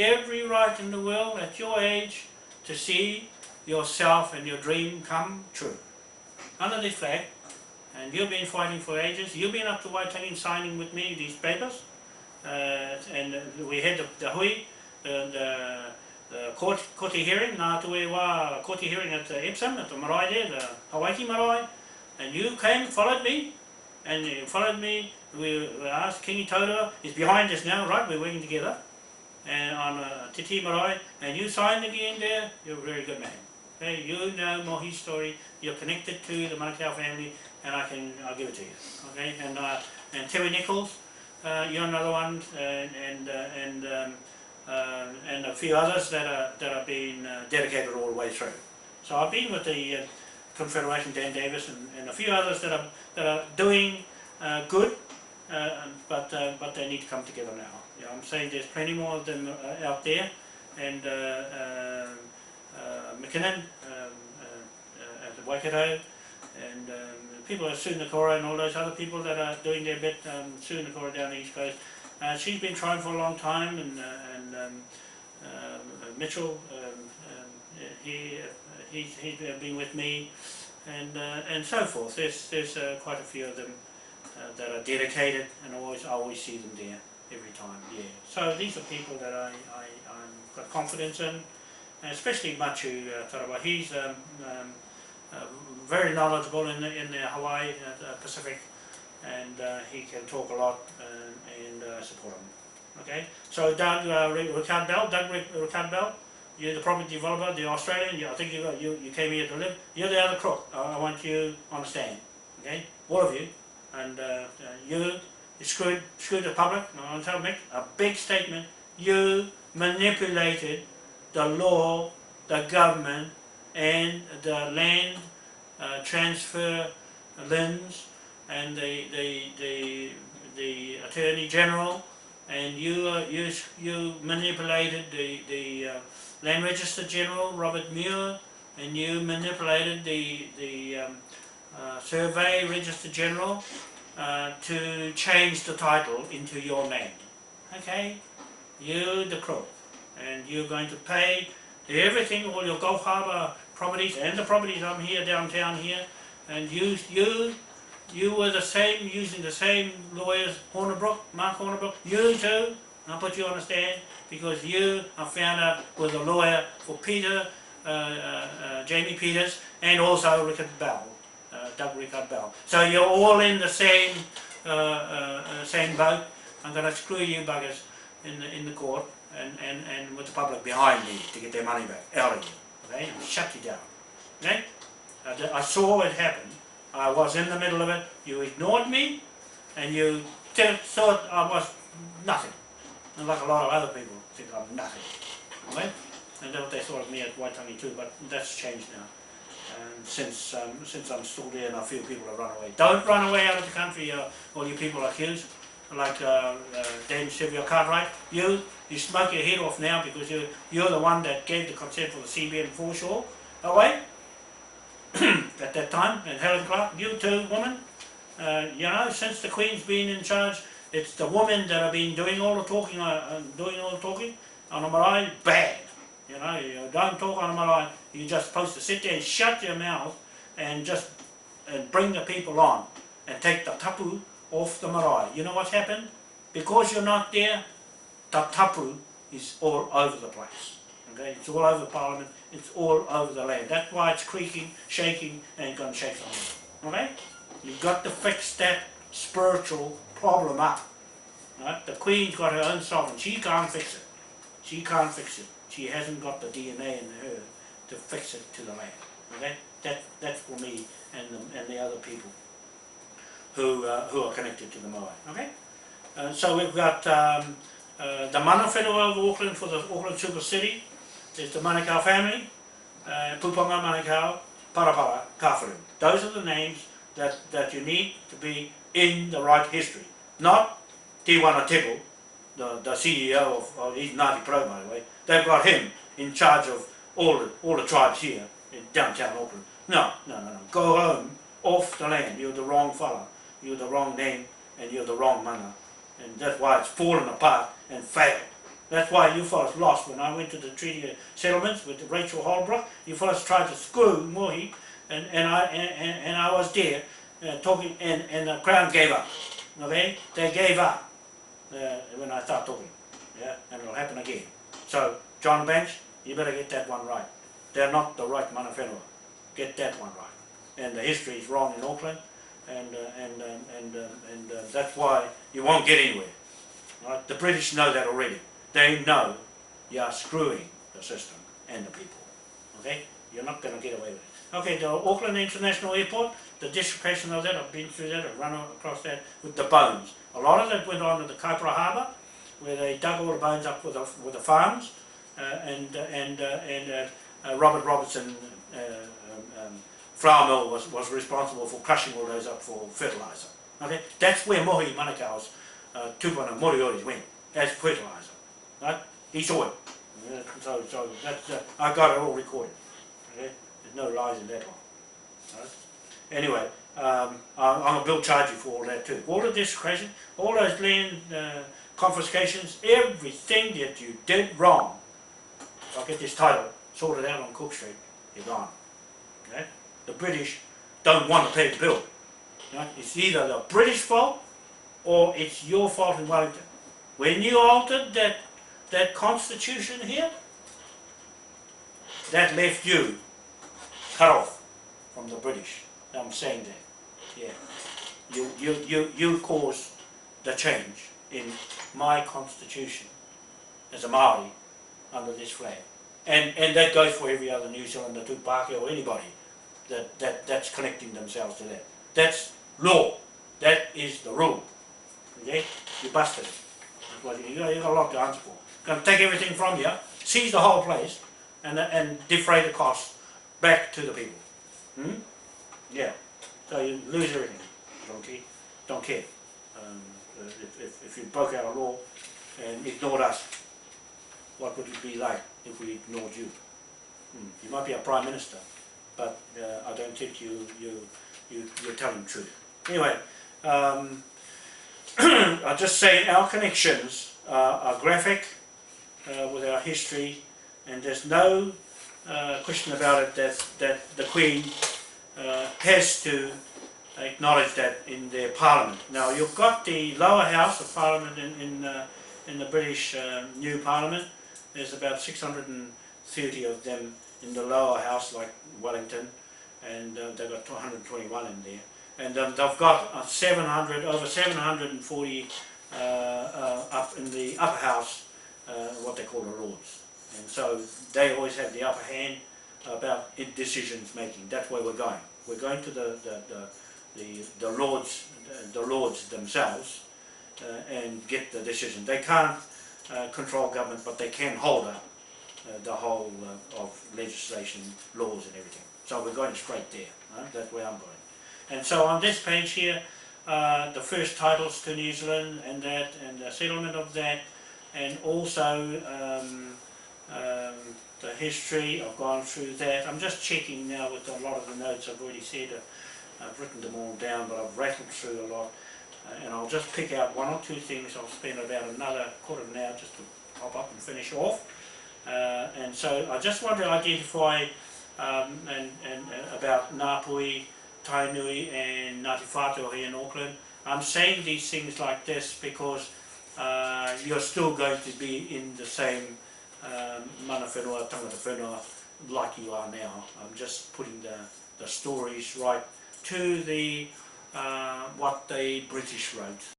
every right in the world at your age to see yourself and your dream come true. Under this flag, and you've been fighting for ages, you've been up to Waitangi signing with me these papers, and we had the hui, the Kooti hearing, Ngā Tuhiwai Kooti hearing at Epsom, at the Marae there, the Hawaii Marae, and you came, followed me, and you followed me. We asked Kingi Taurua, he's behind us now, right, we're working together, and on Titi Marae, and you signed again there. You're a very good man. Okay, you know Mohi's story, you're connected to the Manukau family, and I'll give it to you. Okay, and Terry Nichols, you're another one, and a few others that are being dedicated all the way through. So I've been with the Confederation, Dan Davis, and a few others that are doing good, but they need to come together now. You know, I'm saying there's plenty more of them out there, and McKinnon at the Waikato, and people like Sue Nakora and all those other people that are doing their bit. Sue Nakora down the East Coast, she's been trying for a long time, and Mitchell, he's been with me, and so forth. There's quite a few of them that are dedicated, and I always see them there every time. Yeah. So these are people that I'm got confidence in, and especially Machu Tarawa. He's very knowledgeable in the Hawaii Pacific, and he can talk a lot, and support him. Okay, so Doug Ricard Bell, you're the property developer, the Australian. I think you came here to live. You're the other crook. I want you to understand. Okay, all of you, and you screwed the public. I want to tell Mick a big statement. You manipulated the law, the government, and the land transfer lens, and the Attorney General, and you manipulated the Land Register General Robert Muir, and you manipulated the Survey Register General to change the title into your name. Okay, you the crook, and you're going to pay everything, all your Gulf Harbour properties and the properties I'm here downtown here, and you were the same, using the same lawyers, Mark Hornibrook, you too. I'll put you on the stand because you, I found out, was a lawyer for Peter, Jamie Peters, and also Doug Ricard Bell. So you're all in the same boat. I'm going to screw you buggers in the court and with the public behind me to get their money back out of you. Okay, and shut you down. Okay, I saw it happen. I was in the middle of it. You ignored me, and you thought I was nothing. And like a lot of other people think I'm nothing. Okay, and that's what they thought of me at Waitangi too. But that's changed now. And since I'm still there, and a few people have run away. Don't run away out of the country, all you people accused, like Dan Sylvia Cartwright. You smoke your head off now because you're the one that gave the consent for the Seabed and Foreshore away at that time. And Helen Clark, you too, woman. You know, since the Queen's been in charge, it's the women that have been doing all the talking, on the marae. Bad. You know, you don't talk on the marae. You're just supposed to sit there and shut your mouth and just bring the people on and take the tapu off the marae. You know what's happened? Because you're not there, the tapu is all over the place. Okay, it's all over Parliament. It's all over the land. That's why it's creaking, shaking, and going to shake something. Okay, you've got to fix that spiritual problem up. Right? The Queen's got her own sovereignty. She can't fix it. She can't fix it. She hasn't got the DNA in her to fix it to the land. Okay, that's for me and the other people who are connected to the Moai. Okay, so we've got the Manawhenua of Auckland for the Auckland Super City. There's the Manukau family, Puponga, Manukau, Parapara, Tutai. Those are the names that you need to be in the right history. Not Tiwana Tepu, the CEO of he's Ngāti Pro, by the way. They've got him in charge of all the tribes here in downtown Auckland. No. Go home, off the land. You're the wrong fella. You're the wrong name, and you're the wrong mana. And that's why it's fallen apart and failed. That's why you fellas lost when I went to the treaty settlements with Rachel Holbrook. You fellas tried to screw Mohi, and I was there talking, and the Crown gave up. Okay, they gave up when I start talking. Yeah, and it'll happen again. So John Banks, you better get that one right. They're not the right Manawhenua. Get that one right. And the history is wrong in Auckland, and that's why you won't get anywhere. Right? The British know that already. They know you are screwing the system and the people. Okay? You're not going to get away with it. Okay, the Auckland International Airport, the desecration of that, I've been through that, I've run across that with the bones. A lot of that went on at the Kapua Harbour, where they dug all the bones up with the farms, Robert Robertson flour mill was responsible for crushing all those up for fertiliser. Okay, that's where Mohi Manukau's tupuna Morioris went as fertiliser. Right? He saw it. So that's I got it all recorded. Okay, there's no lies in that one. Right? Anyway, I'm gonna bill charge you for all that too. All the desecration, all those land confiscations, everything that you did wrong. I'll get this title sorted out on Cook Street. You're gone. Okay? The British don't want to pay the bill. Right? It's either the British fault or it's your fault in Wellington. When you altered that constitution here, that left you cut off from the British. I'm saying that. Yeah. You caused the change in my constitution as a Maori under this flag. And that goes for every other New Zealander, Tupaki or anybody that's connecting themselves to that. That's law. That is the rule. Okay? You busted it. You got a lot to answer for. Going to take everything from you, seize the whole place, and defray the costs back to the people. Yeah. So you lose everything, donkey. Don't care. If you broke out a law and ignored us, what would it be like if we ignored you? You might be a prime minister, but I don't think you're telling the truth. Anyway, I'll just say our connections are graphic with our history, and there's no question about it that the Queen has to acknowledge that in their Parliament. Now you've got the lower house of Parliament in the British new Parliament. There's about 630 of them in the lower house, like Wellington, and they've got 221 in there. And they've got over 740 up in the upper house, what they call the Lords. And so they always have the upper hand about decisions making. That's where we're going. We're going to the Lords themselves and get the decision. They can't control government, but they can hold up the whole of legislation, laws and everything. So we're going straight there. Right? That's where I'm going. And so on this page here, the first titles to New Zealand and that, and the settlement of that, and also the history. I've gone through that. I'm just checking now with a lot of the notes I've already said. I've written them all down, but I've rattled through a lot. And I'll just pick out one or two things. I'll spend about another quarter of an hour just to pop up and finish off. And so I just want to identify about Ngāpui, Tainui and Ngāti Whātua here in Auckland. I'm saying these things like this because you're still going to be in the same Manawhenua, tangata whenua like you are now. I'm just putting the stories right to the what the British wrote.